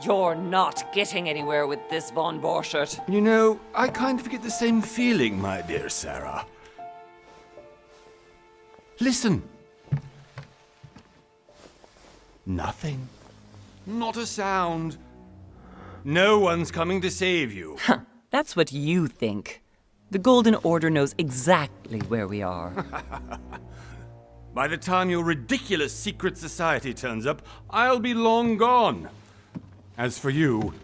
You're not getting anywhere with this, von Borchert. You know, I kind of get the same feeling, my dear Sarah. Listen. Nothing. Not a sound. No one's coming to save you. Huh, that's what you think. The Golden Order knows exactly where we are. By the time your ridiculous secret society turns up, I'll be long gone. As for you,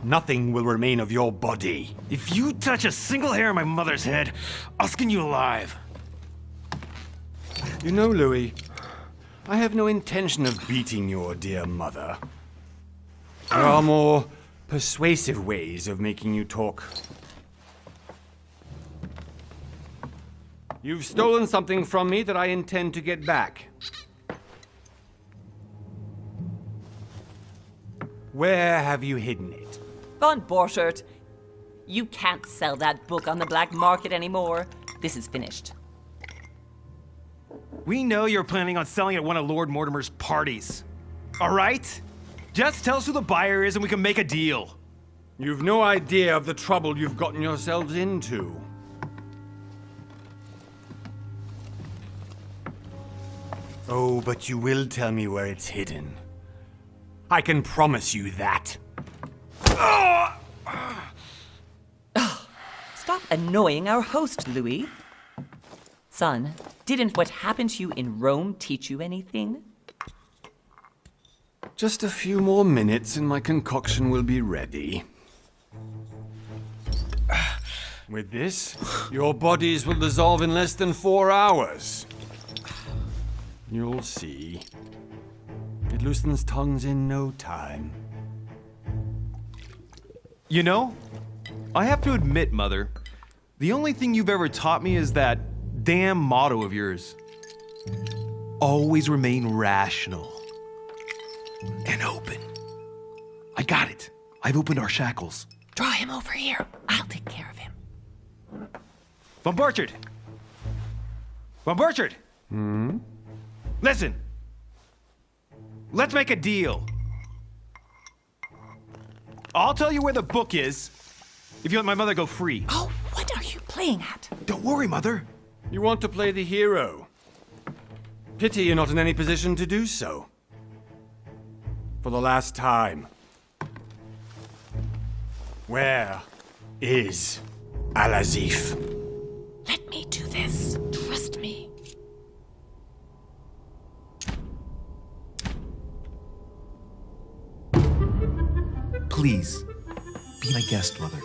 nothing will remain of your body. If you touch a single hair on my mother's head, I'll skin you alive. You know, Louis, I have no intention of beating your dear mother. There are more persuasive ways of making you talk. You've stolen something from me that I intend to get back. Where have you hidden it? Von Borchert, you can't sell that book on the black market anymore. This is finished. We know you're planning on selling at one of Lord Mortimer's parties. All right? Just tell us who the buyer is and we can make a deal. You've no idea of the trouble you've gotten yourselves into. Oh, but you will tell me where it's hidden. I can promise you that. Stop annoying our host, Louis. Son, didn't what happened to you in Rome teach you anything? Just a few more minutes and my concoction will be ready. With this, your bodies will dissolve in less than 4 hours. You'll see. It loosens tongues in no time. You know, I have to admit, Mother, the only thing you've ever taught me is that damn motto of yours. Always remain rational. And open. I got it. I've opened our shackles. Draw him over here. I'll take care of him. Von Borchert! Von Borchert! Listen. Let's make a deal. I'll tell you where the book is if you let my mother go free. Oh, what are you playing at? Don't worry, Mother. You want to play the hero. Pity you're not in any position to do so. For the last time. Where is Al-Azif? Let me do this. Trust me. Please, be my guest, Mother.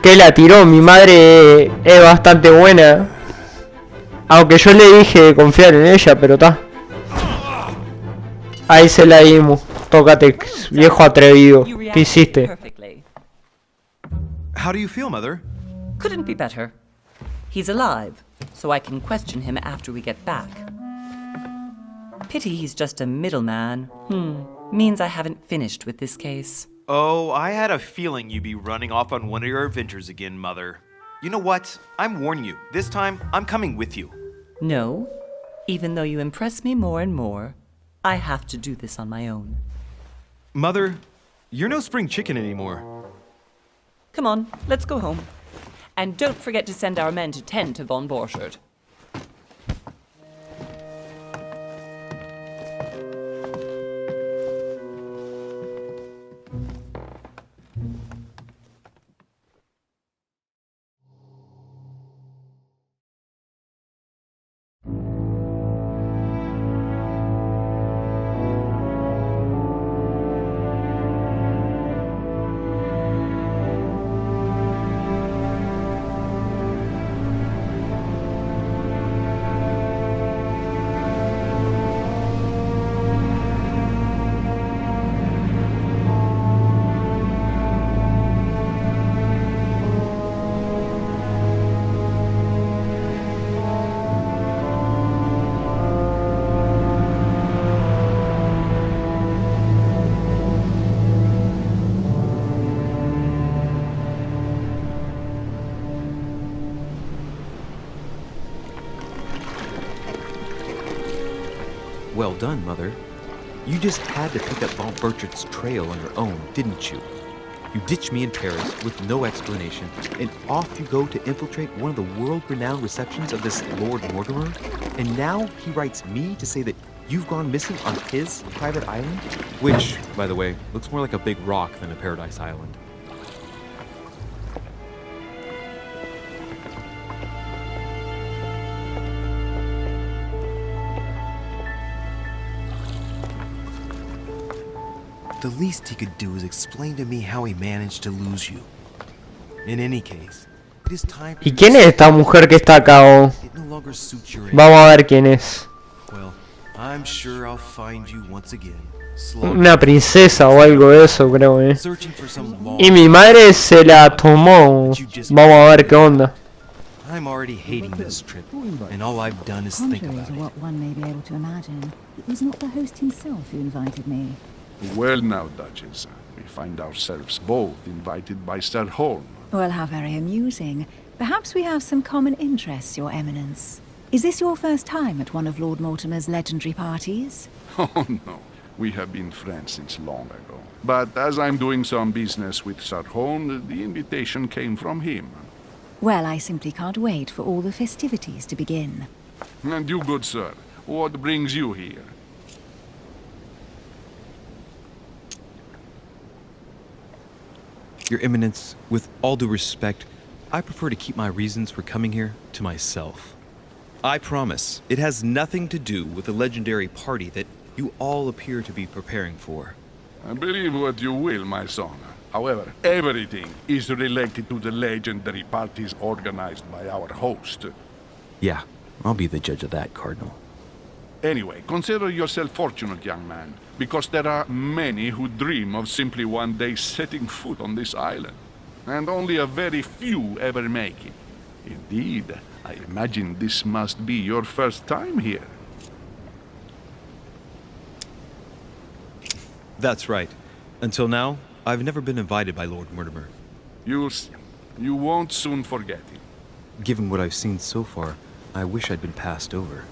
Que la tiró, mi madre es bastante buena. Aunque yo le dije de confiar en ella, pero está. Ahí se la dimos. Tócate, viejo atrevido. ¿Qué hiciste? Perfectly. How do you feel, Mother? Couldn't be better. He's alive, so I can question him after we get back. Pity he's just a middleman. Means I haven't finished with this case. Oh, I had a feeling you'd be running off on one of your adventures again, Mother. You know what? I'm warning you. This time, I'm coming with you. No. Even though you impress me more and more, I have to do this on my own. Mother, you're no spring chicken anymore. Come on, let's go home. And don't forget to send our men to tend to von Borchert. Well done, Mother. You just had to pick up Von Burchard's trail on your own, didn't you? You ditched me in Paris with no explanation, and off you go to infiltrate one of the world-renowned receptions of this Lord Mortimer? And now he writes me to say that you've gone missing on his private island? Which, by the way, looks more like a big rock than a paradise island. The least he could do is explain to me how he managed to lose you. In any case, it is time for ¿Y quién es esta mujer que está acá? It no longer suits your Vamos a ver quién es. Well, I'm sure I'll find you once again. Una princesa o algo de eso, creo, Searching for some Y mi madre se la tomó. Vamos a ver qué onda. I'm already hating this trip, and all I've done is think Contrary about to it. what one may be able to imagine, it was not the host himself who invited me. Well now, Duchess, we find ourselves both invited by Sir Holm. Well, how very amusing. Perhaps we have some common interests, Your Eminence. Is this your first time at one of Lord Mortimer's legendary parties? Oh no, we have been friends since long ago. But as I'm doing some business with Sir Holm, the invitation came from him. Well, I simply can't wait for all the festivities to begin. And you, good sir, what brings you here? Your Eminence, with all due respect, I prefer to keep my reasons for coming here to myself. I promise, it has nothing to do with the legendary party that you all appear to be preparing for. Believe what you will, my son. However, everything is related to the legendary parties organized by our host. Yeah, I'll be the judge of that, Cardinal. Anyway, consider yourself fortunate, young man, because there are many who dream of simply one day setting foot on this island, and only a very few ever make it. Indeed, I imagine this must be your first time here. That's right. Until now, I've never been invited by Lord Mortimer. You'll see. You won't soon forget it. Given what I've seen so far, I wish I'd been passed over.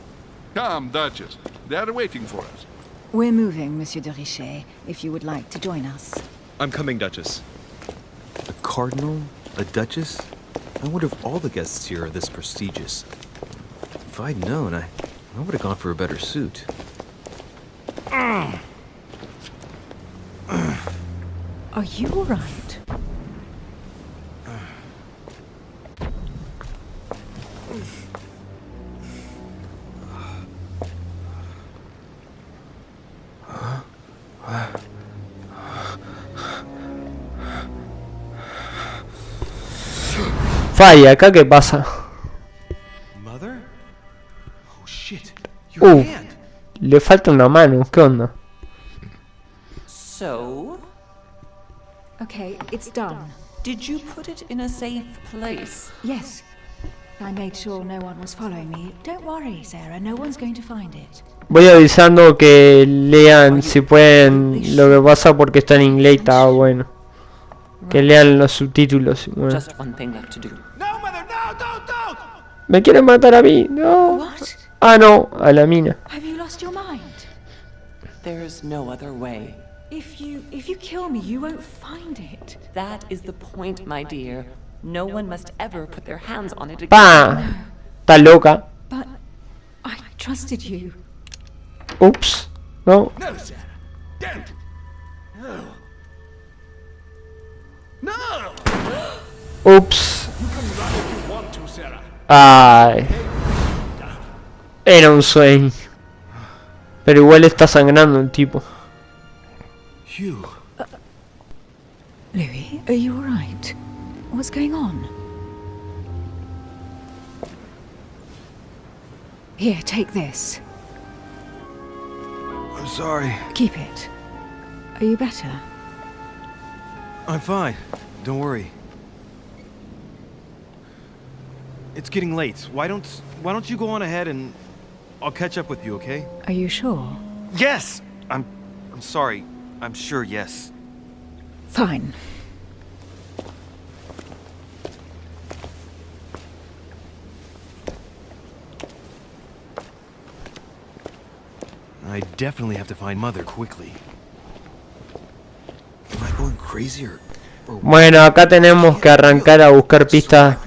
Come, Duchess. They are waiting for us. We're moving, Monsieur de Richet, if you would like to join us. I'm coming, Duchess. A cardinal? A duchess? I wonder if all the guests here are this prestigious. If I'd known, I would have gone for a better suit. Are you all right? Falla, ¿acá qué pasa? Mother? Oh shit. Your hand. Le falta una mano, ¿qué onda? So, Okay, it's done. did you put it in a safe place? Yes. I made sure no one was following me. Don't worry, Sarah, no one's going to find it. Voy avisando que lean si pueden lo que pasa porque está en inglés y está bueno. Que lean los subtítulos. Bueno. Just one thing left to do. No, Mother, no, don't! Me quieren matar a mí, no. What? Ah, no, a la mina. Have you lost your mind? There's no other way. If you kill me, you won't find it. That is the point, my dear. No one must ever put their hands on it again. ¡Pa! Está loca. But I trusted you. Ups. No. No, Sarah. Don't. No. No! Ups. You can run if you want to, Sarah. Ay. Era un sueño. Pero igual está sangrando el tipo. Hugh. Louis, are you all right? What's going on? Here, take this. I'm sorry. Keep it. Are you better? I'm fine. Don't worry. It's getting late. Why don't you go on ahead and I'll catch up with you, okay? Are you sure? Yes. I'm sorry. I'm sure, yes. Fine. I definitely have to find Mother quickly. Am I going crazy or Bueno, acá tenemos que arrancar a buscar pistas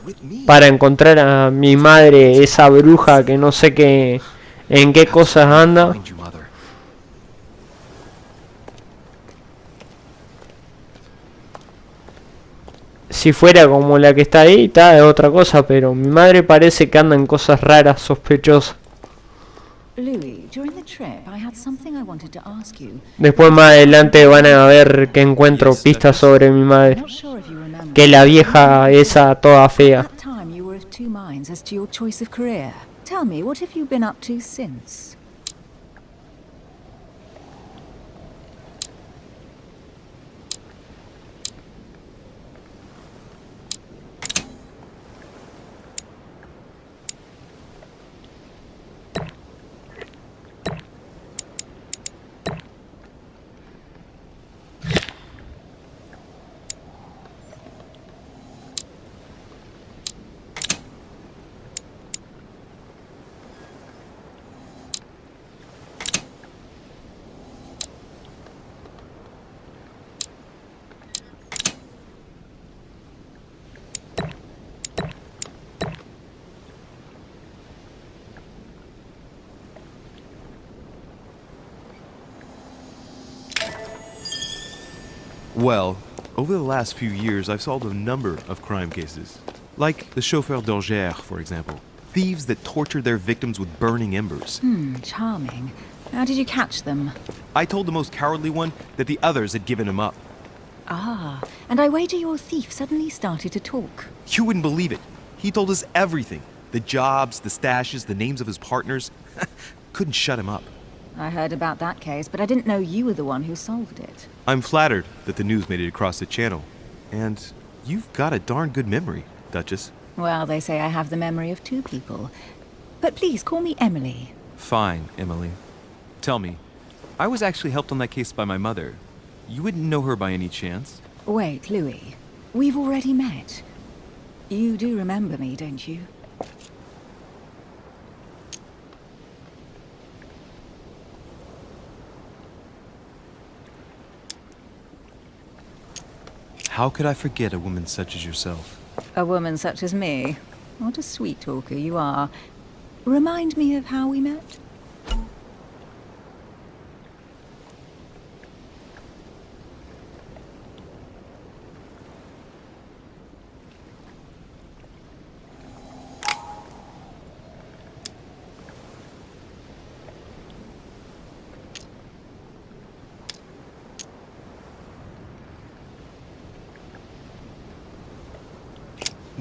para encontrar a mi madre, esa bruja que no sé qué, en qué cosas anda. find you, Mother? Si fuera como la que está ahí, está es otra cosa, pero mi madre parece que anda en cosas raras, sospechosas. Louis, during the trip, I had something I wanted to ask you. Después más adelante van a ver que encuentro pistas sobre mi madre. Not sure if you remember. Que la vieja esa toda fea. At that time, you were of two minds as to your choice of career. Tell me, what have you been up to since? Well, over the last few years, I've solved a number of crime cases. Like the chauffeur d'Angers, for example. Thieves that tortured their victims with burning embers. Charming. How did you catch them? I told the most cowardly one that the others had given him up. Ah, and I wager your thief suddenly started to talk. You wouldn't believe it. He told us everything. The jobs, the stashes, the names of his partners. Couldn't shut him up. I heard about that case, but I didn't know you were the one who solved it. I'm flattered that the news made it across the channel. And you've got a darn good memory, Duchess. Well, they say I have the memory of two people. But please, call me Emily. Fine, Emily. Tell me, I was actually helped on that case by my mother. You wouldn't know her by any chance? Wait, Louis. We've already met. You do remember me, don't you? How could I forget a woman such as yourself? A woman such as me? What a sweet talker you are. Remind me of how we met?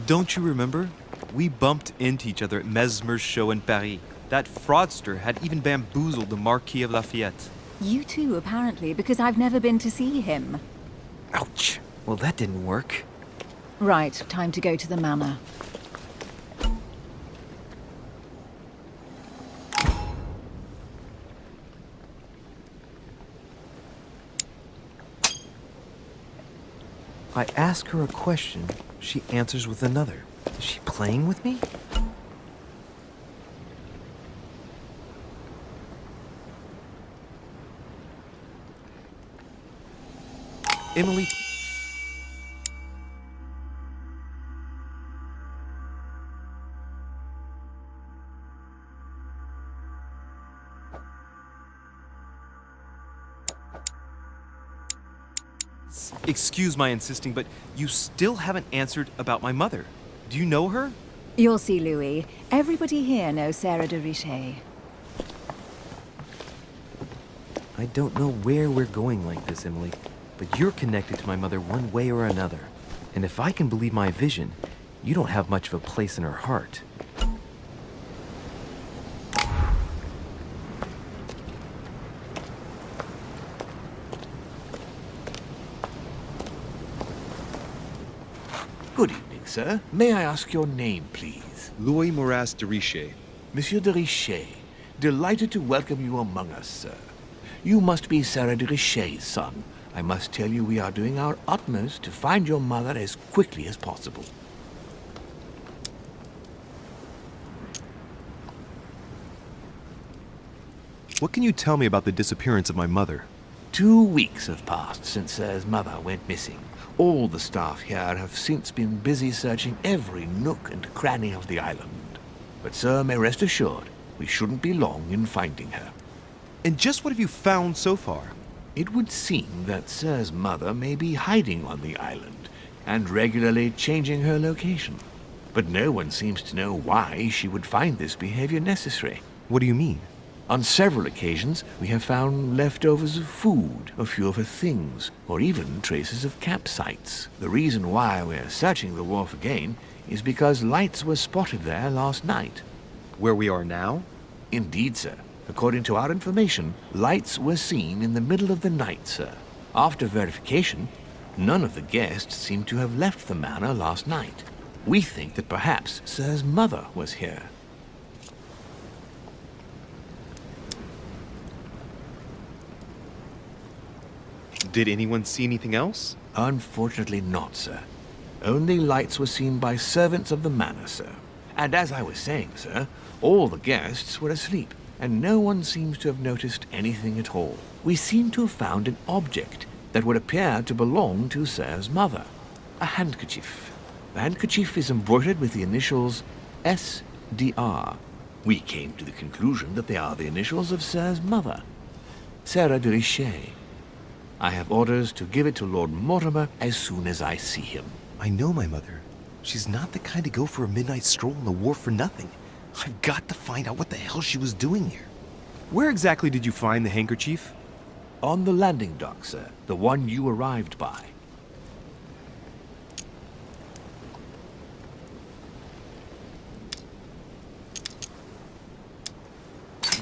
Don't you remember? We bumped into each other at Mesmer's show in Paris. That fraudster had even bamboozled the Marquis of Lafayette. You too, apparently, because I've never been to see him. Ouch. Well, that didn't work. Right, time to go to the manor. I ask her a question, she answers with another. Is she playing with me? Emily... Excuse my insisting, but you still haven't answered about my mother. Do you know her? You'll see, Louis. Everybody here knows Sarah de Richet. I don't know where we're going like this, Emily, but you're connected to my mother one way or another. And if I can believe my vision, you don't have much of a place in her heart. Good evening, sir. May I ask your name, please? Louis Moras de Richet. Monsieur de Richet. Delighted to welcome you among us, sir. You must be Sarah de Richet's son. I must tell you we are doing our utmost to find your mother as quickly as possible. What can you tell me about the disappearance of my mother? 2 weeks have passed since Sir's mother went missing. All the staff here have since been busy searching every nook and cranny of the island. But Sir may rest assured, we shouldn't be long in finding her. And just what have you found so far? It would seem that Sir's mother may be hiding on the island and regularly changing her location. But no one seems to know why she would find this behavior necessary. What do you mean? On several occasions, we have found leftovers of food, a few of her things, or even traces of campsites. The reason why we're searching the wharf again is because lights were spotted there last night. Where we are now? Indeed, sir. According to our information, lights were seen in the middle of the night, sir. After verification, none of the guests seem to have left the manor last night. We think that perhaps Sir's mother was here. Did anyone see anything else? Unfortunately not, sir. Only lights were seen by servants of the manor, sir. And as I was saying, sir, all the guests were asleep, and no one seems to have noticed anything at all. We seem to have found an object that would appear to belong to Sir's mother. A handkerchief. The handkerchief is embroidered with the initials SDR. We came to the conclusion that they are the initials of Sir's mother, Sarah de Richet. I have orders to give it to Lord Mortimer as soon as I see him. I know my mother. She's not the kind to go for a midnight stroll on the wharf for nothing. I've got to find out what the hell she was doing here. Where exactly did you find the handkerchief? On the landing dock, sir. The one you arrived by.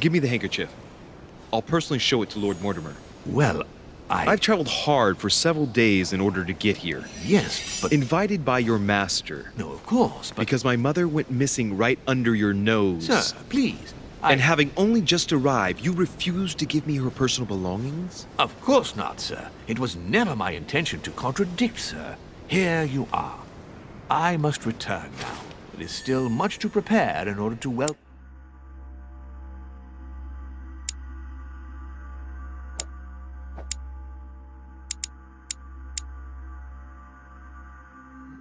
Give me the handkerchief. I'll personally show it to Lord Mortimer. Well, I've traveled hard for several days in order to get here. Yes, but... Invited by your master. No, of course, but... Because my mother went missing right under your nose. Sir, please. And having only just arrived, you refused to give me her personal belongings? Of course not, sir. It was never my intention to contradict, sir. Here you are. I must return now. It is still much to prepare in order to welcome...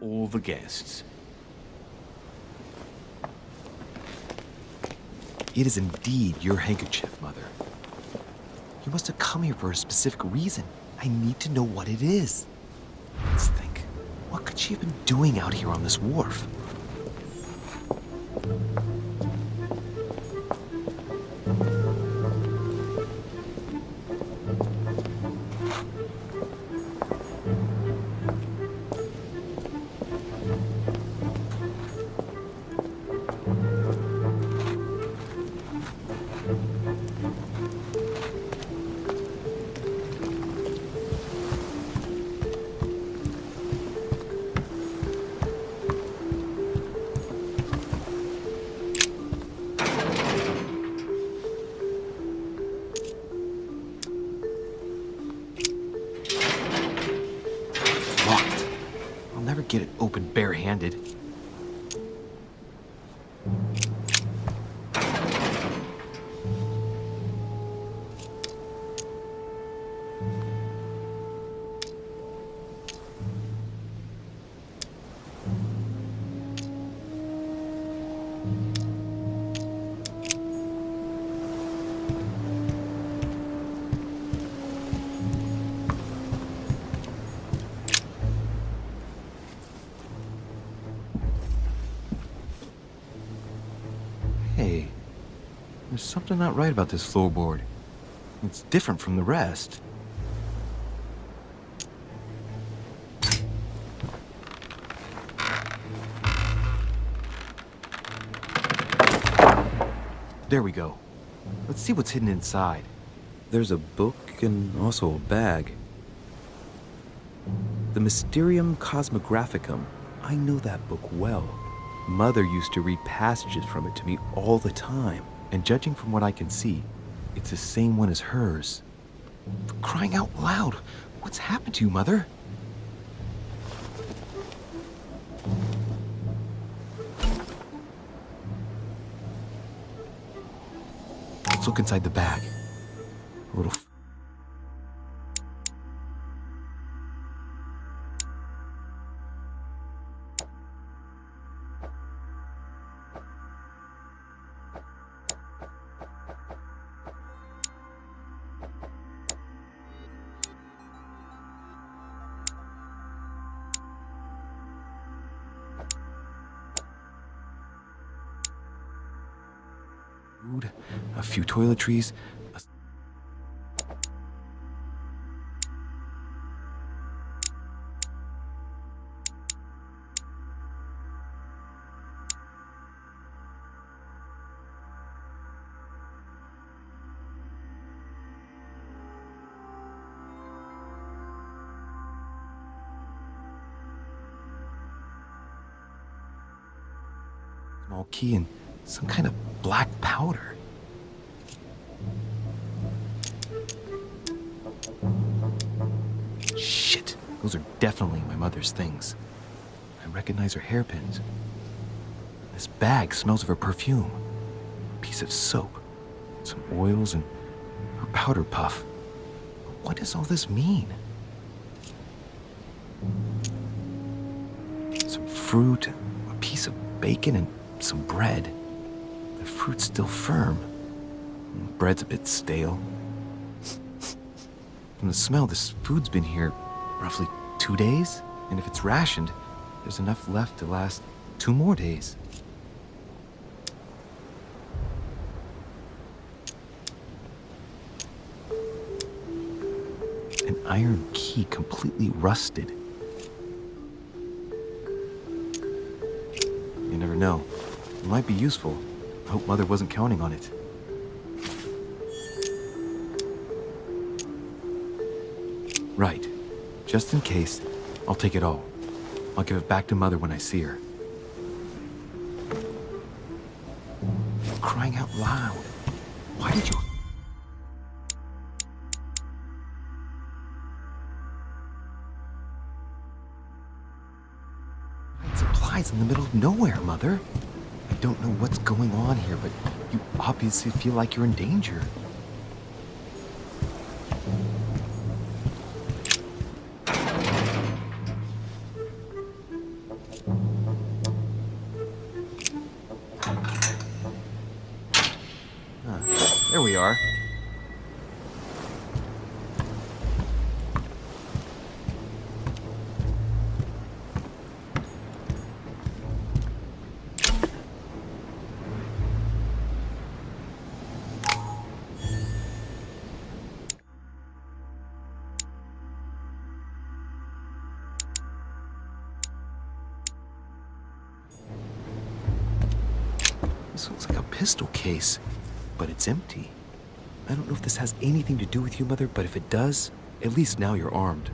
all the guests. It is indeed your handkerchief, Mother. You must have come here for a specific reason. I need to know what it is. Let's think. What could she have been doing out here on this wharf? Locked. I'll never get it open barehanded. Hey, there's something not right about this floorboard. It's different from the rest. There we go. Let's see what's hidden inside. There's a book and also a bag. The Mysterium Cosmographicum. I know that book well. Mother used to read passages from it to me all the time, and judging from what I can see, it's the same one as hers. For crying out loud, what's happened to you, Mother? Let's look inside the bag. A little. Food, a few toiletries. Small key and some kind of black powder. Shit, those are definitely my mother's things. I recognize her hairpins. This bag smells of her perfume. A piece of soap, some oils, and her powder puff. What does all this mean? Some fruit, a piece of bacon, and some bread. The fruit's still firm. Bread's a bit stale. From the smell, this food's been here roughly 2 days. And if it's rationed, there's enough left to last 2 more days. An iron key completely rusted. You never know. It might be useful. I hope Mother wasn't counting on it. Right. Just in case, I'll take it all. I'll give it back to Mother when I see her. Crying out loud. Why did you... Hide supplies in the middle of nowhere, Mother. I don't know what's going on here, but you obviously feel like you're in danger. There we are. This looks like a pistol case, but it's empty. I don't know if this has anything to do with you, Mother, but if it does, at least now you're armed.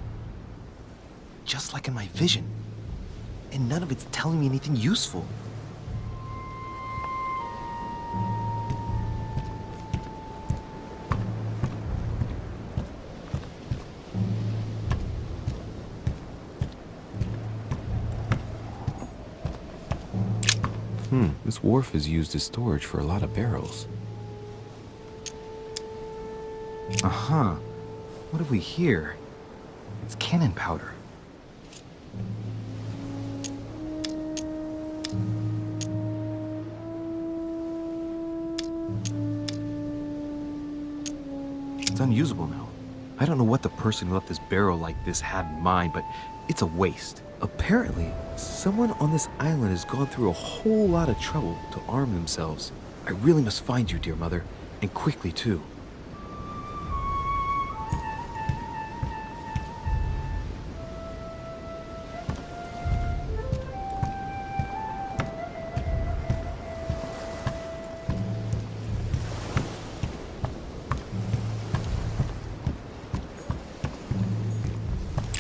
Just like in my vision. And none of it's telling me anything useful. This wharf is used as storage for a lot of barrels. Uh-huh. What have we here? It's cannon powder. It's unusable now. I don't know what the person who left this barrel like this had in mind, but it's a waste. Apparently, someone on this island has gone through a whole lot of trouble to arm themselves. I really must find you, dear Mother, and quickly too.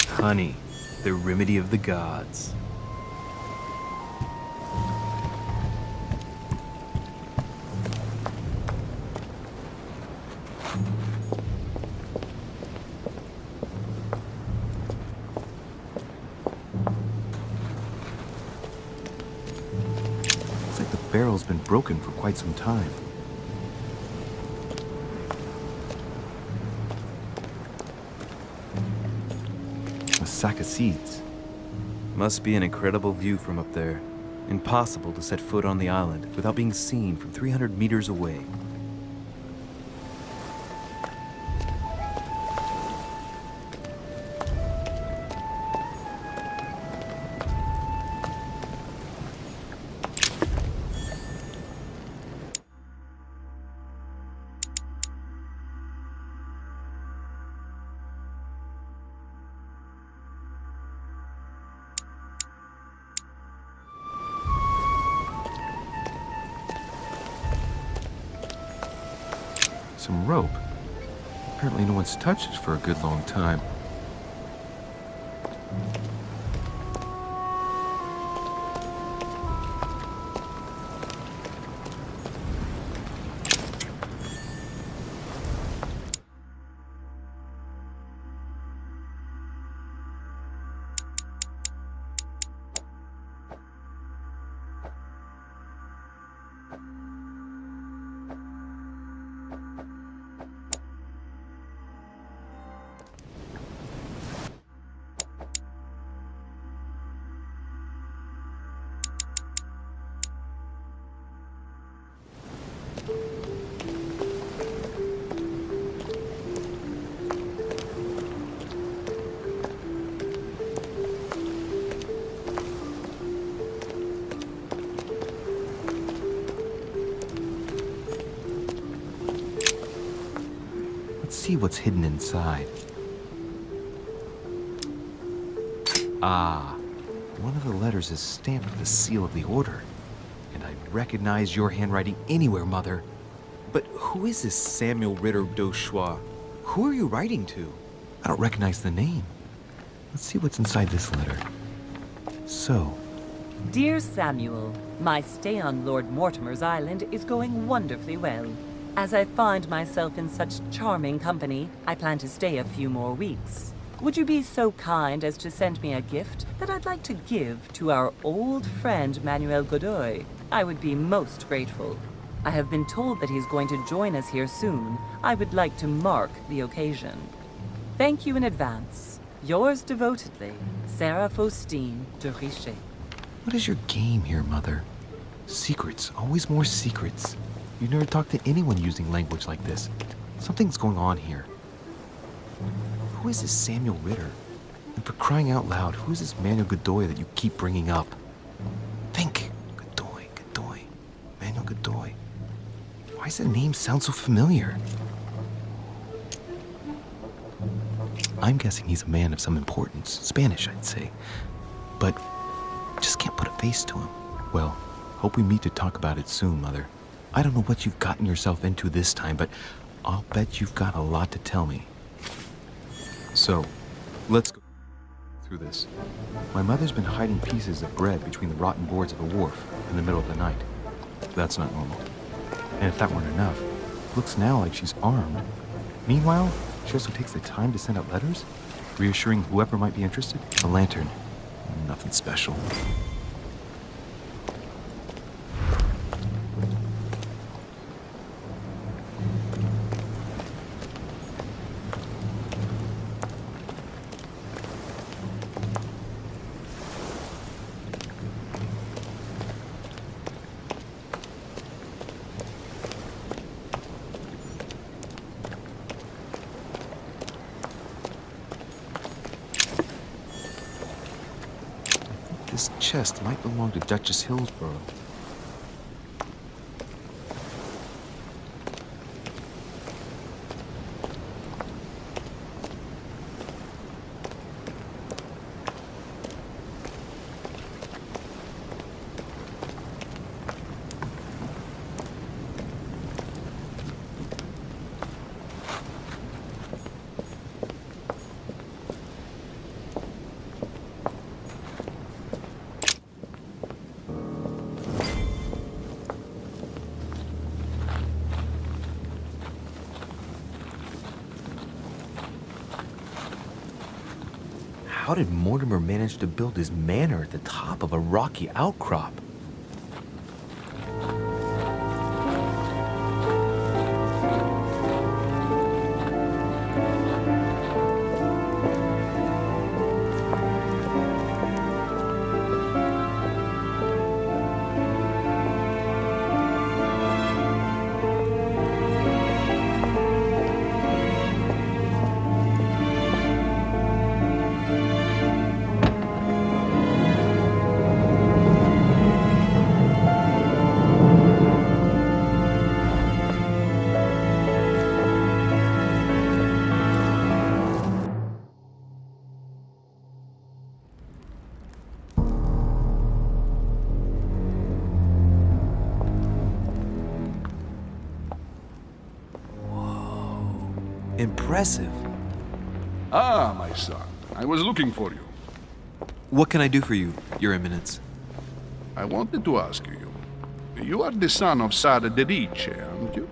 Honey, the remedy of the gods. Looks like the barrel's been broken for quite some time. sack of seeds. Must be an incredible view from up there. Impossible to set foot on the island without being seen from 300 meters away. Some rope. Apparently no one's touched it for a good long time. Let's see what's hidden inside. Ah, one of the letters is stamped with the seal of the Order. And I recognize your handwriting anywhere, Mother. But who is this Samuel Ritter d'Auchois? Who are you writing to? I don't recognize the name. Let's see what's inside this letter. So, Dear Samuel, my stay on Lord Mortimer's island is going wonderfully well. As I find myself in such charming company, I plan to stay a few more weeks. Would you be so kind as to send me a gift that I'd like to give to our old friend Manuel Godoy? I would be most grateful. I have been told that he's going to join us here soon. I would like to mark the occasion. Thank you in advance. Yours devotedly, Sarah Faustine de Richet. what is your game here, Mother? Secrets, always more secrets. You never talk to anyone using language like this. Something's going on here. Who is this Samuel Ritter? And for crying out loud, who is this Manuel Godoy that you keep bringing up? Think. Godoy, Godoy, Manuel Godoy. Why does the name sound so familiar? I'm guessing he's a man of some importance. Spanish, I'd say. But just can't put a face to him. Well, hope we meet to talk about it soon, Mother. I don't know what you've gotten yourself into this time, but I'll bet you've got a lot to tell me. So, let's go through this. My mother's been hiding pieces of bread between the rotten boards of a wharf in the middle of the night. That's not normal. And if that weren't enough, it looks now like she's armed. Meanwhile, she also takes the time to send out letters, reassuring whoever might be interested. A lantern. Nothing special. This chest might belong to Duchess Hillsborough. How did Mortimer manage to build his manor at the top of a rocky outcrop? Impressive. Ah, my son, I was looking for you. What can I do for you, Your Eminence? I wanted to ask you. You are the son of Sara de Riche, aren't you?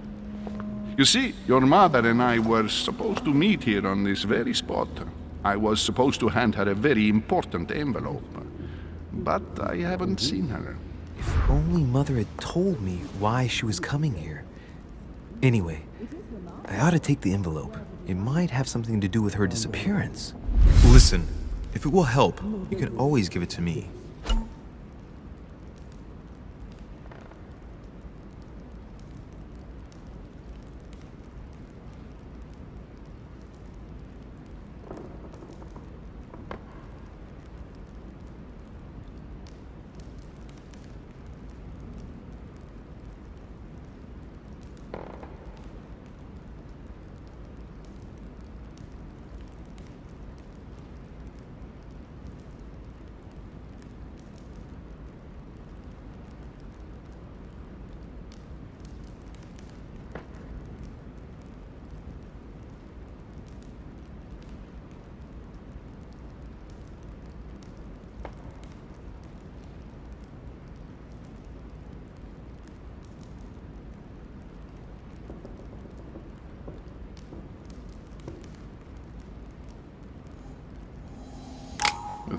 You see, your mother and I were supposed to meet here on this very spot. I was supposed to hand her a very important envelope. But I haven't seen her. If only Mother had told me why she was coming here. Anyway, I ought to take the envelope. It might have something to do with her disappearance. Listen, if it will help, you can always give it to me.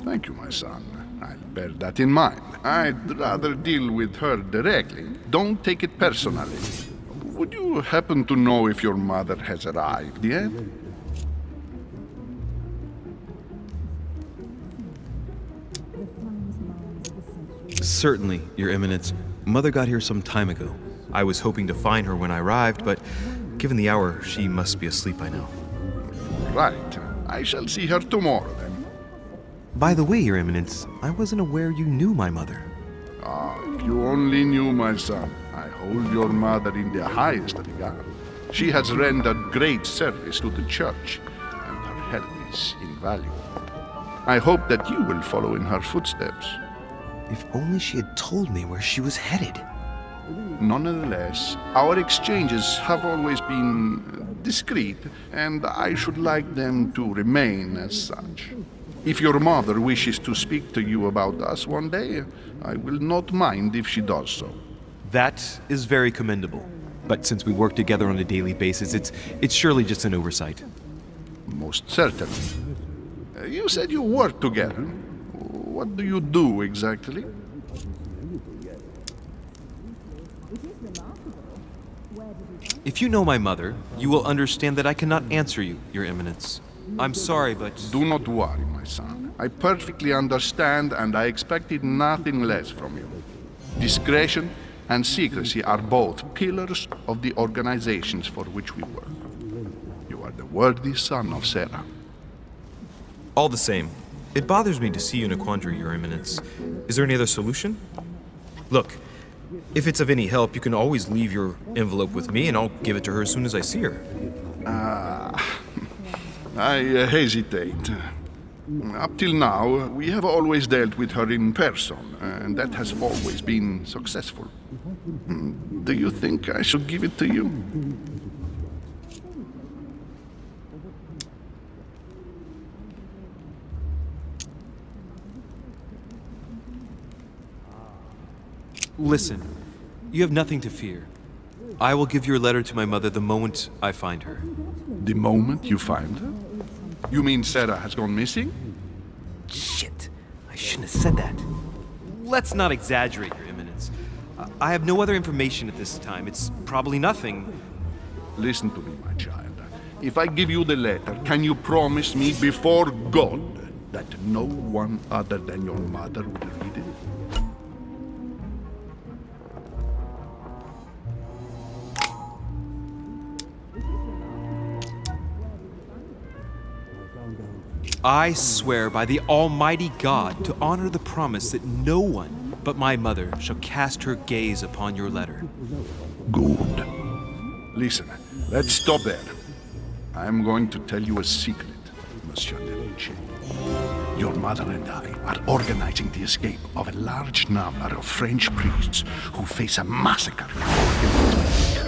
Thank you, my son. I'll bear that in mind. I'd rather deal with her directly. Don't take it personally. Would you happen to know if your mother has arrived yet? Certainly, Your Eminence. Mother got here some time ago. I was hoping to find her when I arrived, but given the hour, she must be asleep by now. Right. I shall see her tomorrow, then. By the way, Your Eminence, I wasn't aware you knew my mother. Ah, if you only knew, my son. I hold your mother in the highest regard. She has rendered great service to the church, and her help is invaluable. I hope that you will follow in her footsteps. If only she had told me where she was headed. Nonetheless, our exchanges have always been discreet, and I should like them to remain as such. If your mother wishes to speak to you about us one day, I will not mind if she does so. That is very commendable. But since we work together on a daily basis, it's surely just an oversight. Most certainly. You said you work together. What do you do exactly? If you know my mother, you will understand that I cannot answer you, Your Eminence. I'm sorry, but... Do not worry, my son. I perfectly understand, and I expected nothing less from you. Discretion and secrecy are both pillars of the organizations for which we work. You are the worthy son of Sarah. All the same, it bothers me to see you in a quandary, Your Eminence. Is there any other solution? Look, if it's of any help, you can always leave your envelope with me, and I'll give it to her as soon as I see her. I hesitate. Up till now, we have always dealt with her in person, and that has always been successful. Do you think I should give it to you? Listen, you have nothing to fear. I will give your letter to my mother the moment I find her. The moment you find her? You mean Sarah has gone missing? Shit, I shouldn't have said that. Let's not exaggerate, Your Eminence. I have no other information at this time. It's probably nothing. Listen to me, my child. If I give you the letter, can you promise me before God that no one other than your mother will read it? I swear by the Almighty God to honor the promise that no one but my mother shall cast her gaze upon your letter. Good. Listen, let's stop there. I'm going to tell you a secret, Monsieur de Riche. Your mother and I are organizing the escape of a large number of French priests who face a massacre in our